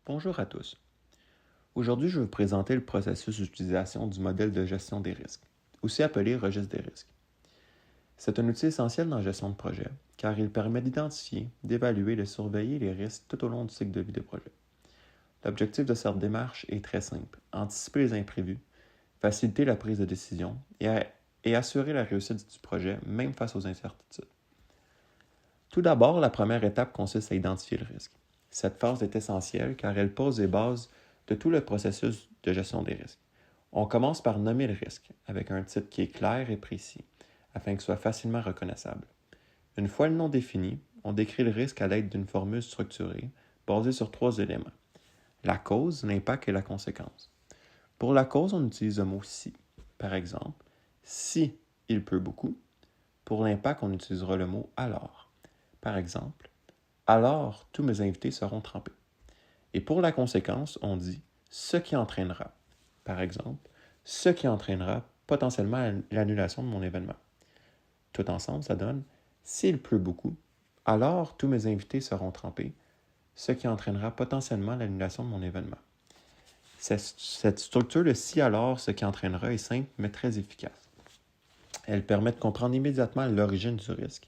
Bonjour à tous. Aujourd'hui, je vais vous présenter le processus d'utilisation du modèle de gestion des risques, aussi appelé registre des risques. C'est un outil essentiel dans la gestion de projet, car il permet d'identifier, d'évaluer et de surveiller les risques tout au long du cycle de vie des projets. L'objectif de cette démarche est très simple: anticiper les imprévus, faciliter la prise de décision et assurer la réussite du projet, même face aux incertitudes. Tout d'abord, la première étape consiste à identifier le risque. Cette phase est essentielle car elle pose les bases de tout le processus de gestion des risques. On commence par nommer le risque, avec un titre qui est clair et précis, afin qu'il soit facilement reconnaissable. Une fois le nom défini, on décrit le risque à l'aide d'une formule structurée, basée sur 3 éléments: la cause, l'impact et la conséquence. Pour la cause, on utilise le mot si. Par exemple, si il pleut beaucoup. Pour l'impact, on utilisera le mot alors. Par exemple, alors tous mes invités seront trempés. Et pour la conséquence, on dit ce qui entraînera. Par exemple, ce qui entraînera potentiellement l'annulation de mon événement. Tout ensemble, ça donne s'il pleut beaucoup, alors tous mes invités seront trempés, ce qui entraînera potentiellement l'annulation de mon événement. Cette structure de si alors ce qui entraînera est simple mais très efficace. Elle permet de comprendre immédiatement l'origine du risque,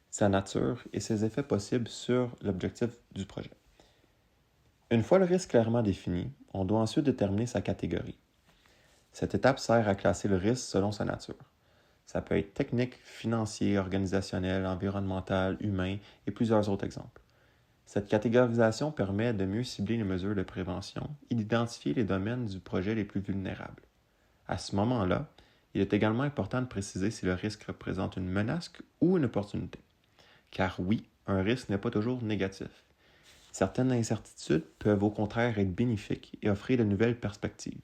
sa nature et ses effets possibles sur l'objectif du projet. Une fois le risque clairement défini, on doit ensuite déterminer sa catégorie. Cette étape sert à classer le risque selon sa nature. Ça peut être technique, financier, organisationnel, environnemental, humain et plusieurs autres exemples. Cette catégorisation permet de mieux cibler les mesures de prévention et d'identifier les domaines du projet les plus vulnérables. À ce moment-là, il est également important de préciser si le risque représente une menace ou une opportunité. Car oui, un risque n'est pas toujours négatif. Certaines incertitudes peuvent au contraire être bénéfiques et offrir de nouvelles perspectives.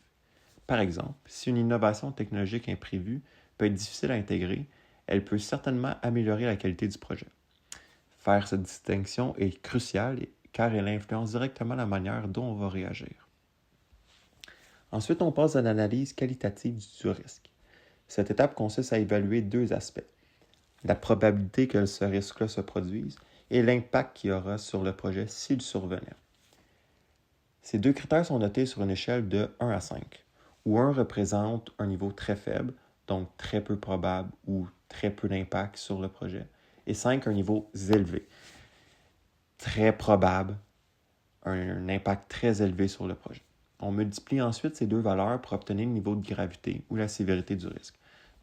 Par exemple, si une innovation technologique imprévue peut être difficile à intégrer, elle peut certainement améliorer la qualité du projet. Faire cette distinction est crucial car elle influence directement la manière dont on va réagir. Ensuite, on passe à l'analyse qualitative du risque. Cette étape consiste à évaluer 2 aspects: la probabilité que ce risque-là se produise et l'impact qu'il y aura sur le projet s'il survenait. Ces 2 critères sont notés sur une échelle de 1 à 5, où 1 représente un niveau très faible, donc très peu probable ou très peu d'impact sur le projet, et 5 un niveau élevé, très probable, un impact très élevé sur le projet. On multiplie ensuite ces 2 valeurs pour obtenir le niveau de gravité ou la sévérité du risque.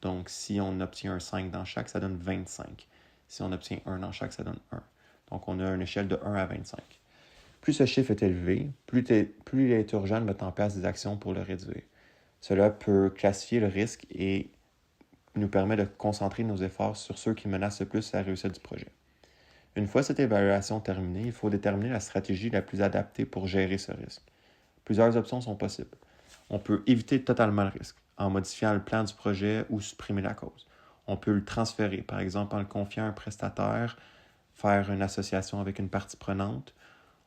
Donc, si on obtient un 5 dans chaque, ça donne 25. Si on obtient 1 dans chaque, ça donne 1. Donc, on a une échelle de 1 à 25. Plus ce chiffre est élevé, plus il est urgent de mettre en place des actions pour le réduire. Cela peut classifier le risque et nous permet de concentrer nos efforts sur ceux qui menacent le plus la réussite du projet. Une fois cette évaluation terminée, il faut déterminer la stratégie la plus adaptée pour gérer ce risque. Plusieurs options sont possibles. On peut éviter totalement le risque en modifiant le plan du projet ou supprimer la cause. On peut le transférer, par exemple en le confiant à un prestataire, faire une association avec une partie prenante.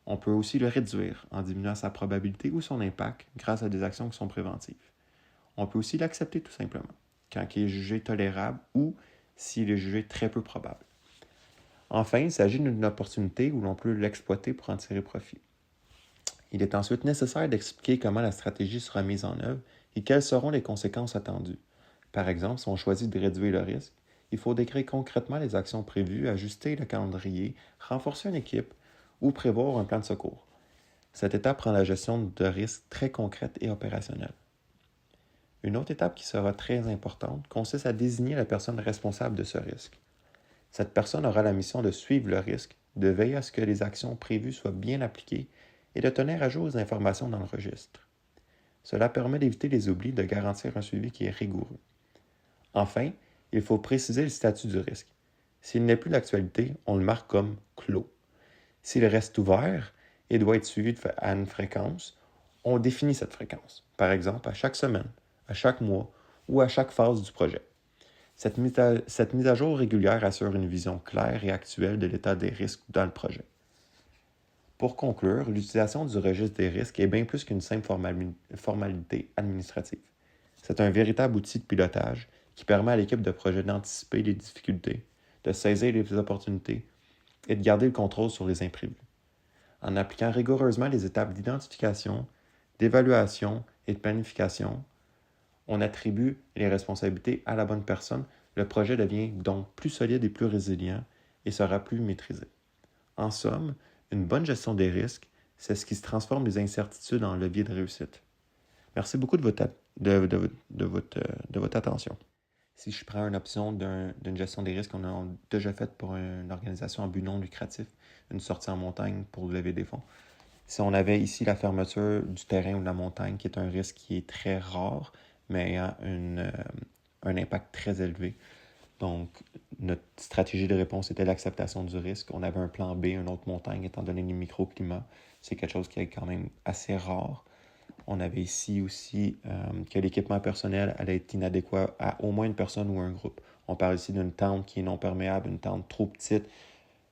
On peut aussi le réduire en diminuant sa probabilité ou son impact grâce à des actions qui sont préventives. On peut aussi l'accepter tout simplement, quand il est jugé tolérable ou s'il est jugé très peu probable. Enfin, il s'agit d'une opportunité où l'on peut l'exploiter pour en tirer profit. Il est ensuite nécessaire d'expliquer comment la stratégie sera mise en œuvre et quelles seront les conséquences attendues. Par exemple, si on choisit de réduire le risque, il faut décrire concrètement les actions prévues, ajuster le calendrier, renforcer une équipe ou prévoir un plan de secours. Cette étape rend la gestion de risques très concrète et opérationnelle. Une autre étape qui sera très importante consiste à désigner la personne responsable de ce risque. Cette personne aura la mission de suivre le risque, de veiller à ce que les actions prévues soient bien appliquées et de tenir à jour les informations dans le registre. Cela permet d'éviter les oublis et de garantir un suivi qui est rigoureux. Enfin, il faut préciser le statut du risque. S'il n'est plus d'actualité, on le marque comme clos. S'il reste ouvert et doit être suivi à une fréquence, on définit cette fréquence, par exemple à chaque semaine, à chaque mois ou à chaque phase du projet. Cette mise à jour régulière assure une vision claire et actuelle de l'état des risques dans le projet. Pour conclure, l'utilisation du registre des risques est bien plus qu'une simple formalité administrative. C'est un véritable outil de pilotage qui permet à l'équipe de projet d'anticiper les difficultés, de saisir les opportunités et de garder le contrôle sur les imprévus. En appliquant rigoureusement les étapes d'identification, d'évaluation et de planification, on attribue les responsabilités à la bonne personne. Le projet devient donc plus solide et plus résilient et sera plus maîtrisé. En somme, une bonne gestion des risques, c'est ce qui se transforme les incertitudes en levier de réussite. Merci beaucoup de votre attention. Si je prends une option d'une gestion des risques qu'on a déjà faite pour une organisation à but non lucratif, une sortie en montagne pour lever des fonds. Si on avait ici la fermeture du terrain ou de la montagne, qui est un risque qui est très rare, mais ayant un impact très élevé. Donc, notre stratégie de réponse était l'acceptation du risque. On avait un plan B, une autre montagne, étant donné les microclimats. C'est quelque chose qui est quand même assez rare. On avait ici aussi que l'équipement personnel allait être inadéquat à au moins une personne ou un groupe. On parle ici d'une tente qui est non perméable, une tente trop petite,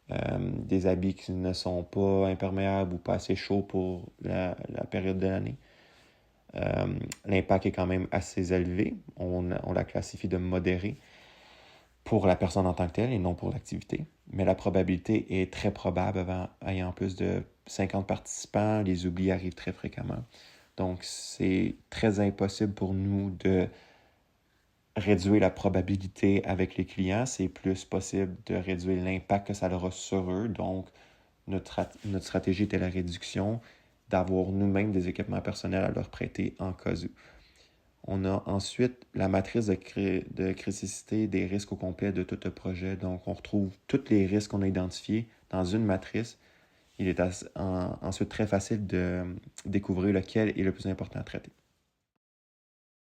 des habits qui ne sont pas imperméables ou pas assez chauds pour la période de l'année. L'impact est quand même assez élevé. On la classifie de modéré pour la personne en tant que telle et non pour l'activité. Mais la probabilité est très probable ayant plus de 50 participants. Les oublis arrivent très fréquemment. Donc, c'est très impossible pour nous de réduire la probabilité avec les clients. C'est plus possible de réduire l'impact que ça aura sur eux. Donc, notre stratégie était la réduction, d'avoir nous-mêmes des équipements personnels à leur prêter en cas où. On a ensuite la matrice de criticité des risques au complet de tout le projet. Donc, on retrouve tous les risques qu'on a identifiés dans une matrice. Il est ensuite très facile de découvrir lequel est le plus important à traiter.